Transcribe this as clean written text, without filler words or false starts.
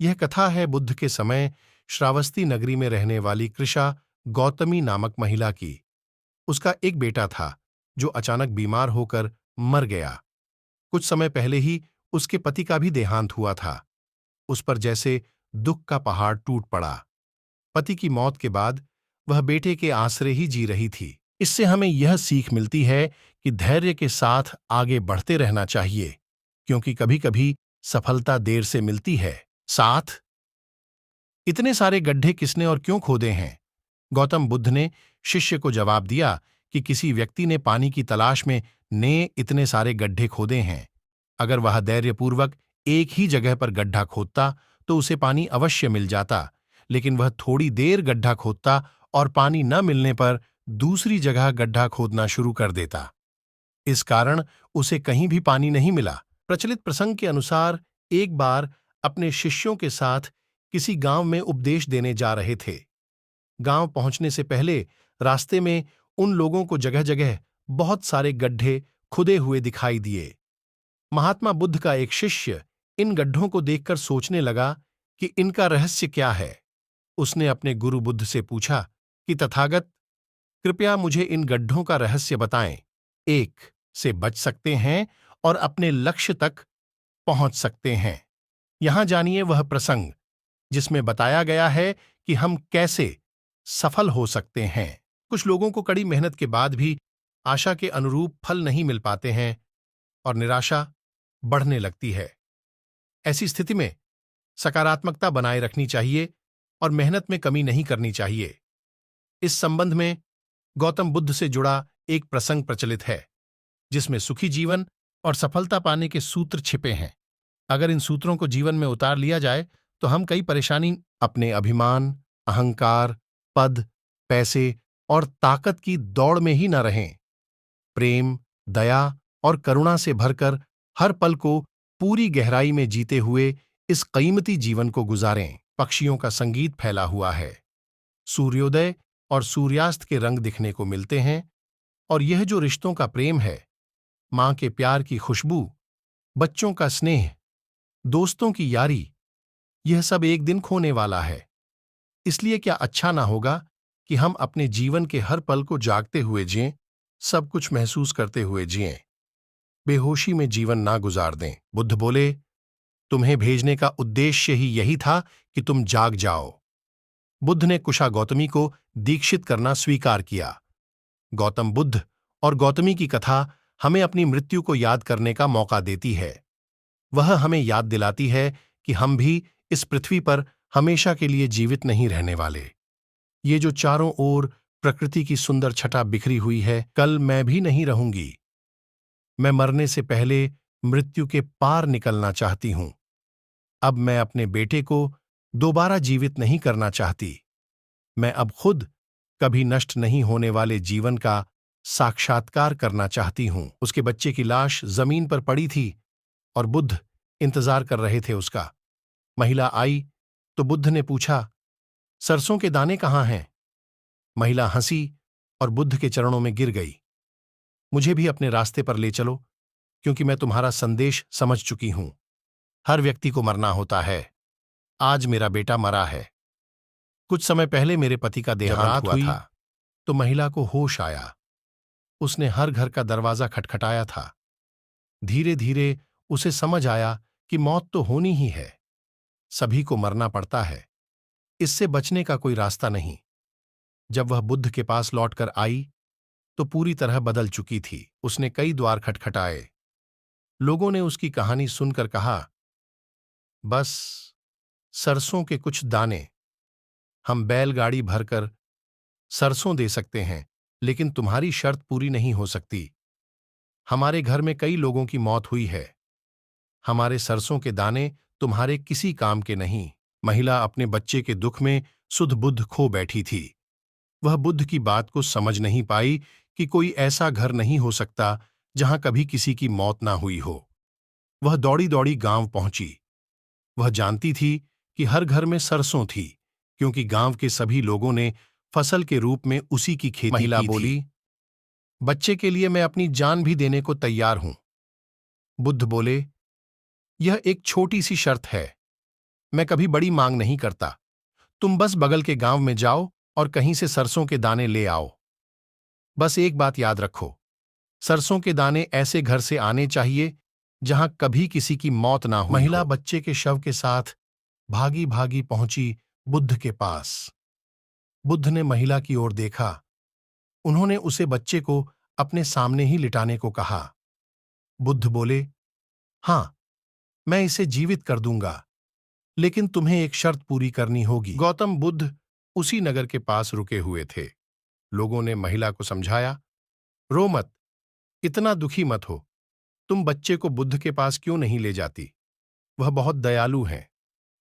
यह कथा है बुद्ध के समय श्रावस्ती नगरी में रहने वाली कृषा गौतमी नामक महिला की। उसका एक बेटा था जो अचानक बीमार होकर मर गया। कुछ समय पहले ही उसके पति का भी देहांत हुआ था। उस पर जैसे दुख का पहाड़ टूट पड़ा। पति की मौत के बाद वह बेटे के आसरे ही जी रही थी। इससे हमें यह सीख मिलती है कि धैर्य के साथ आगे बढ़ते रहना चाहिए, क्योंकि कभी-कभी सफलता देर से मिलती है। साथ इतने सारे गड्ढे किसने और क्यों खोदे हैं? गौतम बुद्ध ने शिष्य को जवाब दिया कि किसी व्यक्ति ने पानी की तलाश में ने इतने सारे गड्ढे खोदे हैं। अगर वह धैर्यपूर्वक एक ही जगह पर गड्ढा खोदता तो उसे पानी अवश्य मिल जाता, लेकिन वह थोड़ी देर गड्ढा खोदता और पानी न मिलने पर दूसरी जगह गड्ढा खोदना शुरू कर देता। इस कारण उसे कहीं भी पानी नहीं मिला। प्रचलित प्रसंग के अनुसार एक बार अपने शिष्यों के साथ किसी गांव में उपदेश देने जा रहे थे। गांव पहुंचने से पहले रास्ते में उन लोगों को जगह जगह बहुत सारे गड्ढे खुदे हुए दिखाई दिए। महात्मा बुद्ध का एक शिष्य इन गड्ढों को देखकर सोचने लगा कि इनका रहस्य क्या है। उसने अपने गुरु बुद्ध से पूछा कि तथागत, कृपया मुझे इन गड्ढों का रहस्य बताएं। एक से बच सकते हैं और अपने लक्ष्य तक पहुंच सकते हैं। यहां जानिए वह प्रसंग जिसमें बताया गया है कि हम कैसे सफल हो सकते हैं। कुछ लोगों को कड़ी मेहनत के बाद भी आशा के अनुरूप फल नहीं मिल पाते हैं और निराशा बढ़ने लगती है। ऐसी स्थिति में सकारात्मकता बनाए रखनी चाहिए और मेहनत में कमी नहीं करनी चाहिए। इस संबंध में गौतम बुद्ध से जुड़ा एक प्रसंग प्रचलित है जिसमें सुखी जीवन और सफलता पाने के सूत्र छिपे हैं। अगर इन सूत्रों को जीवन में उतार लिया जाए तो हम कई परेशानी अपने अभिमान, अहंकार, पद, पैसे और ताकत की दौड़ में ही न रहें। प्रेम, दया और करुणा से भरकर हर पल को पूरी गहराई में जीते हुए इस कीमती जीवन को गुजारें। पक्षियों का संगीत फैला हुआ है। सूर्योदय और सूर्यास्त के रंग दिखने को मिलते हैं और यह जो रिश्तों का प्रेम है, मां के प्यार की खुशबू, बच्चों का स्नेह, दोस्तों की यारी, यह सब एक दिन खोने वाला है। इसलिए क्या अच्छा ना होगा कि हम अपने जीवन के हर पल को जागते हुए जिएं, सब कुछ महसूस करते हुए जिएं। बेहोशी में जीवन ना गुजार दें। बुद्ध बोले, तुम्हें भेजने का उद्देश्य ही यही था कि तुम जाग जाओ। बुद्ध ने कुशा गौतमी को दीक्षित करना स्वीकार किया। गौतम बुद्ध और गौतमी की कथा हमें अपनी मृत्यु को याद करने का मौका देती है। वह हमें याद दिलाती है कि हम भी इस पृथ्वी पर हमेशा के लिए जीवित नहीं रहने वाले। ये जो चारों ओर प्रकृति की सुंदर छटा बिखरी हुई है, कल मैं भी नहीं रहूंगी। मैं मरने से पहले मृत्यु के पार निकलना चाहती हूं। अब मैं अपने बेटे को दोबारा जीवित नहीं करना चाहती। मैं अब खुद कभी नष्ट नहीं होने वाले जीवन का साक्षात्कार करना चाहती हूं। उसके बच्चे की लाश जमीन पर पड़ी थी और बुद्ध इंतजार कर रहे थे उसका। महिला आई तो बुद्ध ने पूछा, सरसों के दाने कहाँ हैं? महिला हंसी और बुद्ध के चरणों में गिर गई। मुझे भी अपने रास्ते पर ले चलो, क्योंकि मैं तुम्हारा संदेश समझ चुकी हूं। हर व्यक्ति को मरना होता है। आज मेरा बेटा मरा है। कुछ समय पहले मेरे पति का देहांत हुआ था। तो महिला को होश आया। उसने हर घर का दरवाजा खटखटाया था। धीरे धीरे उसे समझ आया कि मौत तो होनी ही है। सभी को मरना पड़ता है। इससे बचने का कोई रास्ता नहीं। जब वह बुद्ध के पास लौटकर आई तो पूरी तरह बदल चुकी थी। उसने कई द्वार खटखटाए। लोगों ने उसकी कहानी सुनकर कहा, बस सरसों के कुछ दाने, हम बैलगाड़ी भरकर सरसों दे सकते हैं, लेकिन तुम्हारी शर्त पूरी नहीं हो सकती। हमारे घर में कई लोगों की मौत हुई है। हमारे सरसों के दाने तुम्हारे किसी काम के नहीं। महिला अपने बच्चे के दुख में सुध बुद्ध खो बैठी थी। वह बुद्ध की बात को समझ नहीं पाई कि कोई ऐसा घर नहीं हो सकता जहां कभी किसी की मौत ना हुई हो। वह दौड़ी दौड़ी गांव पहुंची। वह जानती थी कि हर घर में सरसों थी, क्योंकि गांव के सभी लोगों ने फसल के रूप में उसी की खेती की थी। महिला बोली, बच्चे के लिए मैं अपनी जान भी देने को तैयार हूं। बुद्ध बोले, यह एक छोटी सी शर्त है। मैं कभी बड़ी मांग नहीं करता। तुम बस बगल के गांव में जाओ और कहीं से सरसों के दाने ले आओ। बस एक बात याद रखो, सरसों के दाने ऐसे घर से आने चाहिए जहां कभी किसी की मौत ना हुई महिला हो। बच्चे के शव के साथ भागी भागी पहुंची बुद्ध के पास। बुद्ध ने महिला की ओर देखा। उन्होंने उसे बच्चे को अपने सामने ही लिटाने को कहा। बुद्ध बोले, हां, मैं इसे जीवित कर दूंगा, लेकिन तुम्हें एक शर्त पूरी करनी होगी। गौतम बुद्ध उसी नगर के पास रुके हुए थे। लोगों ने महिला को समझाया, रो मत, इतना दुखी मत हो। तुम बच्चे को बुद्ध के पास क्यों नहीं ले जाती? वह बहुत दयालु हैं।